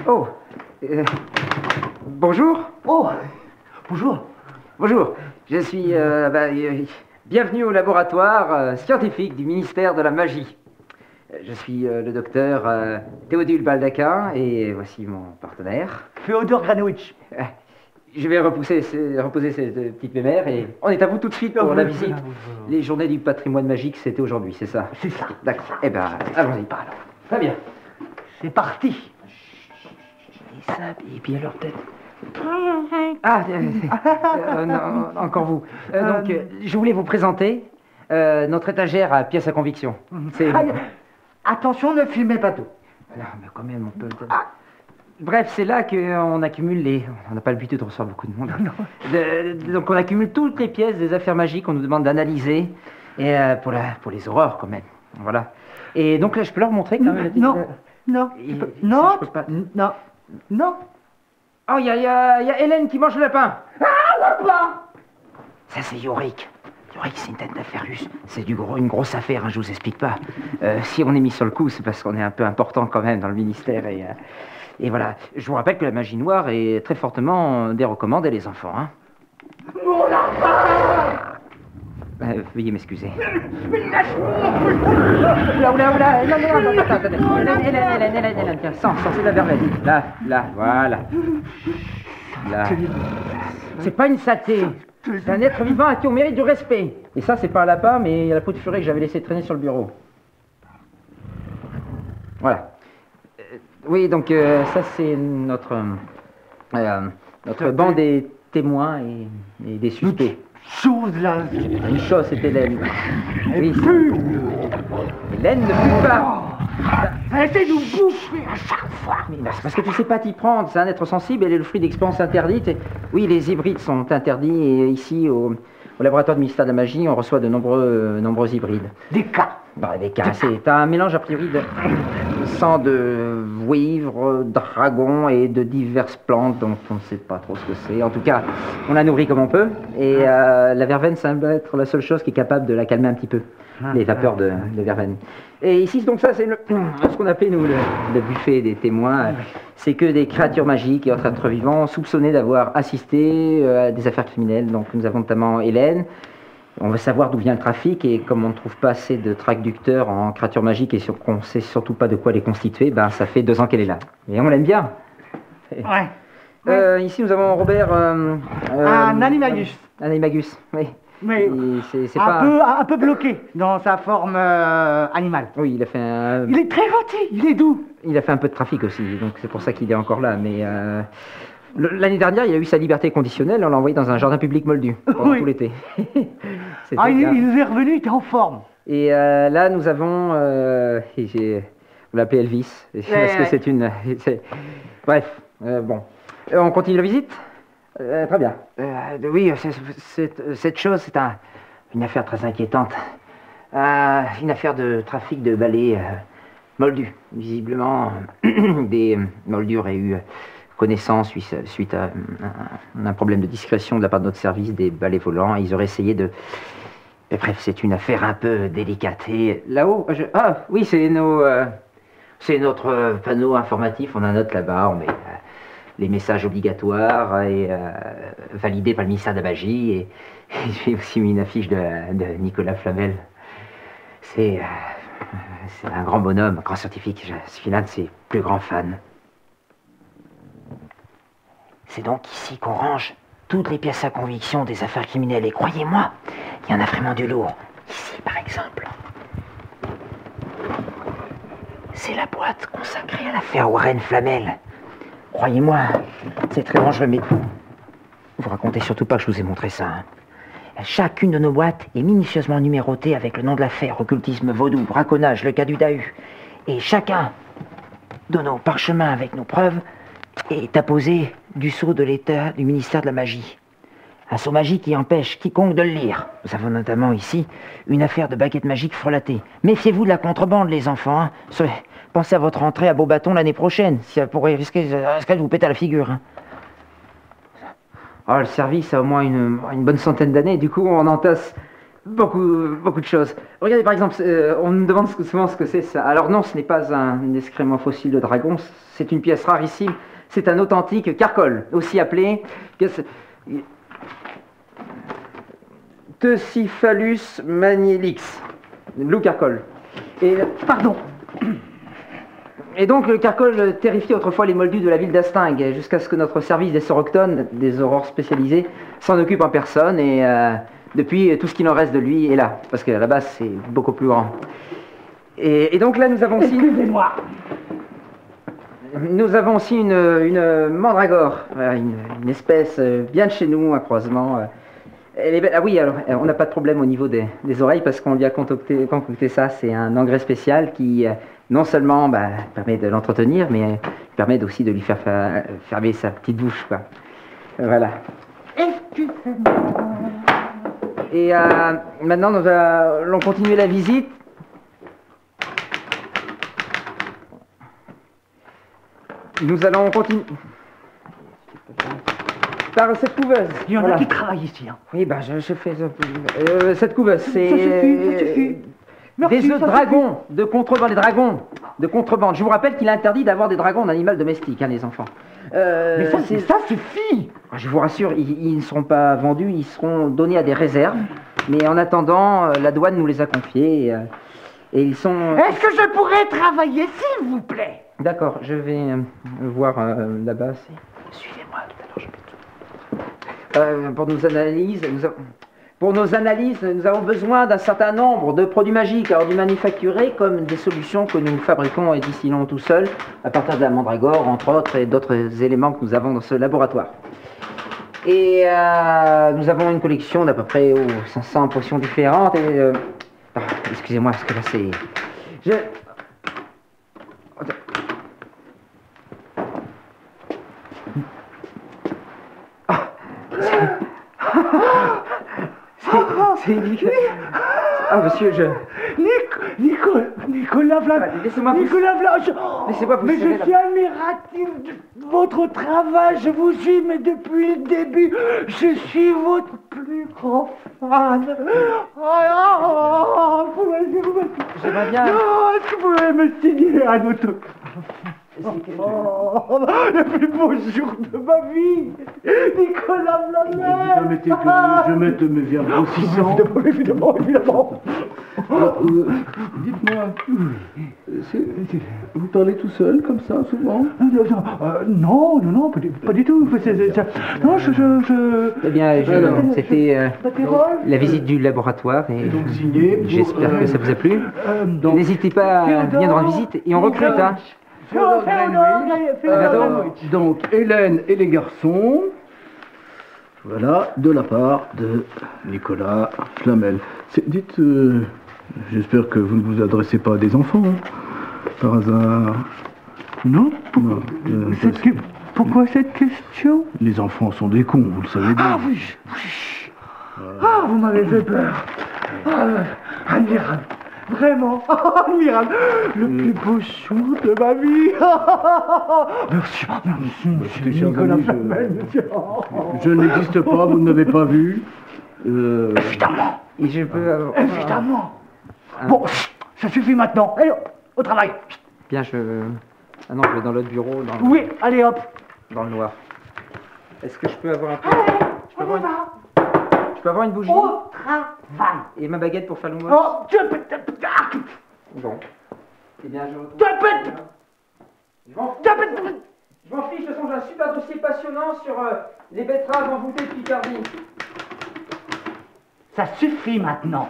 Oh, bonjour. Oh, bonjour. Bonjour, je suis... bienvenue au laboratoire scientifique du ministère de la Magie. Je suis le docteur Théodule Baldaquin et voici mon partenaire. Féodor Granowitch. Je vais reposer cette petite mémère et on est à vous tout de suite pour la visite. Les journées du patrimoine magique, c'était aujourd'hui, c'est ça? C'est ça. D'accord. Eh ben, allons-y. Très bien. C'est parti. Et ça, et puis alors peut-être... non, encore vous. Donc, je voulais vous présenter notre étagère à pièces à conviction. C'est... Attention, ne filmez pas tout. Non, mais quand même, on peut... Bref, c'est là qu'on accumule les... On n'a pas l'habitude de recevoir beaucoup de monde. Donc on accumule toutes les pièces des affaires magiques qu'on nous demande d'analyser. Et pour les horreurs, quand même. Voilà. Et donc là, je peux leur montrer quand même... Non. Je peux pas... Non. Oh, il y a Hélène qui mange le lapin. Ah, le plat. Ça, c'est Yorick. Yorick, c'est une tête d'affaire russe. C'est une grosse affaire, hein, je vous explique pas. Si on est mis sur le coup, c'est parce qu'on est un peu important quand même dans le ministère. Et voilà. Je vous rappelle que la magie noire est très fortement dérecommandée, les enfants. Hein. Mon lapin. Veuillez m'excuser. Oula. Non, attendez. Hélène, tiens, sans, c'est la verveine. Là, voilà. Là. C'est pas une saleté. C'est un être vivant à qui on mérite du respect. Et ça, c'est pas un lapin, mais il y a la peau de furet que j'avais laissé traîner sur le bureau. Voilà. Oui, donc ça, c'est notre banc des témoins et des suspects. Chose là. Une chose, c'est Hélène. Oui, Hélène ne pue pas. Elle essaie de nous bouffer à chaque fois. Mais c'est parce que tu sais pas t'y prendre. C'est un être sensible, elle est le fruit d'expériences interdites. Oui, les hybrides sont interdits. Et ici, au laboratoire du ministère de la Magie, on reçoit de nombreux hybrides. Des cas. Des cas. C'est un mélange a priori de sang de vouivre, dragon et de diverses plantes dont on ne sait pas trop ce que c'est. En tout cas, on la nourrit comme on peut. Et la verveine semble être la seule chose qui est capable de la calmer un petit peu. Les vapeurs de verveine. Et ici, donc ça, c'est ce qu'on appelait, nous, le buffet des témoins. C'est que des créatures magiques et autres êtres vivants soupçonnés d'avoir assisté à des affaires criminelles. Donc nous avons notamment Hélène. On veut savoir d'où vient le trafic et comme on ne trouve pas assez de traducteurs en créatures magiques et qu'on ne sait surtout pas de quoi les constituer, ça fait 2 ans qu'elle est là. Et on l'aime bien. Ouais. Ici, nous avons Robert... un animagus. Un animagus, oui. Mais c'est pas... un peu bloqué dans sa forme animale. Oui, il a fait un... Il est très gentil, il est doux. Il a fait un peu de trafic aussi, donc c'est pour ça qu'il est encore là. Mais l'année dernière, il a eu sa liberté conditionnelle, on l'a envoyé dans un jardin public moldu pendant tout l'été. Il nous est revenu, il était en forme. Et là, nous avons... vous l'appelez Elvis, parce que c'est une... Bref, bon. On continue la visite? Très bien. Oui, cette chose, c'est une affaire très inquiétante. Une affaire de trafic de balais moldus. Visiblement, des moldus auraient eu connaissance suite à un problème de discrétion de la part de notre service des balais volants. Ils auraient essayé de... Mais bref, c'est une affaire un peu délicate. Et là-haut, oui, c'est notre panneau informatif. On a un note là-bas, on met... les messages obligatoires et validés par le ministère de la Magie. Et j'ai aussi mis une affiche de Nicolas Flamel. C'est un grand bonhomme, un grand scientifique. Je suis l'un de ses plus grands fans. C'est donc ici qu'on range toutes les pièces à conviction des affaires criminelles. Et croyez-moi, il y en a vraiment du lourd. Ici, par exemple. C'est la boîte consacrée à l'affaire Warren Flamel. Croyez-moi, c'est très dangereux, mais vous racontez surtout pas que je vous ai montré ça. Hein. Chacune de nos boîtes est minutieusement numérotée avec le nom de l'affaire, occultisme, vaudou, braconnage, le cas du Dahu. Et chacun de nos parchemins avec nos preuves est apposé du sceau de l'État du ministère de la Magie. Un sceau magique qui empêche quiconque de le lire. Nous avons notamment ici une affaire de baguette magique frelatée. Méfiez-vous de la contrebande, les enfants. Hein. Pensez à votre entrée à Beaubaton l'année prochaine, si ça pourrait risquer de vous péter à la figure. Hein. Oh, le service a au moins une bonne centaine d'années, du coup on entasse beaucoup de choses. Regardez par exemple, on me demande souvent ce que c'est ça. Alors non, ce n'est pas un excrément fossile de dragon, c'est une pièce rarissime. C'est un authentique carcol, aussi appelé Teucyphalus manielix, loup carcol. Et Pardon. Et donc le carcol terrifiait autrefois les moldus de la ville d'Astingue, jusqu'à ce que notre service des soroctones, des aurores spécialisées, s'en occupe en personne. Et depuis, tout ce qu'il en reste de lui est là, parce qu'à la base c'est beaucoup plus grand. Et donc là nous avons aussi... Excusez-moi. Nous avons aussi une mandragore, une espèce bien de chez nous, un croisement. Elle est belle. Ah oui, alors on n'a pas de problème au niveau des oreilles parce qu'on lui a concocté ça. C'est un engrais spécial qui non seulement permet de l'entretenir, mais permet aussi de lui faire fermer sa petite bouche, quoi. Voilà. Excusez-moi. Et maintenant nous allons continuer la visite. Nous allons continuer par cette couveuse. Il y en a qui travaillent ici. Hein. Oui, je fais cette couveuse. C'est ça suffit. Merci, des œufs de dragon, de contrebande, des dragons de contrebande. Je vous rappelle qu'il est interdit d'avoir des dragons en animal domestique, hein, les enfants. Mais ça suffit. Je vous rassure, ils ne seront pas vendus, ils seront donnés à des réserves. Mais en attendant, la douane nous les a confiés et ils sont... Est-ce que je pourrais travailler, s'il vous plaît? D'accord, je vais voir là-bas. Suivez-moi, tout à l'heure, pour nos analyses, nous avons besoin d'un certain nombre de produits magiques à ordre manufacturé, comme des solutions que nous fabriquons et distillons tout seuls, à partir de la mandragore, entre autres, et d'autres éléments que nous avons dans ce laboratoire. Et nous avons une collection d'à peu près 500 potions différentes. Et, excusez-moi, parce que là c'est... C'est Nicolas. Ah, monsieur, Nicolas Vlad. Laissez-moi vous... Nicolas Vlad. Laissez-moi vous... Mais je suis admiratif de votre travail. Je vous suis, mais depuis le début, je suis votre plus grand fan. J'aimerais bien... Est-ce que vous pouvez me signer un autographe? Le plus beau jour de ma vie, Nicolas Vlad. Permettez que je mette mes verres grossissants. Évidemment. Dites-moi, vous parlez tout seul comme ça souvent? Non, pas du tout. Non, Eh bien, c'était la visite du laboratoire et donc signé. j'espère que ça vous a plu. N'hésitez pas à venir rendre visite et on recrute, hein. Donc, Hélène et les garçons, voilà, de la part de Nicolas Flamel. Dites, j'espère que vous ne vous adressez pas à des enfants, hein, par hasard. Non. Pourquoi cette question? Les enfants sont des cons, vous le savez bien. Ah oui. Ah, vous m'avez fait peur. Admirable. Vraiment, admirable. Le plus beau jour de ma vie. Merci, Nicolas Flamel, monsieur. Je n'existe pas, vous ne l'avez pas vu. Évidemment. Et je peux... Évidemment. Bon, ça suffit maintenant. Allez, au travail. Bien, Ah non, je vais dans l'autre bureau, Oui, allez hop. Dans le noir. Est-ce que je peux avoir un peu... Allez, Je peux avoir une bougie? au travail. Et ma baguette pour faire le mot? Oh, Bon. Eh bien, je retrouve... Je m'en fiche, de toute façon, j'ai un super dossier passionnant sur les betteraves envoûtées de Picardie. Ça suffit maintenant.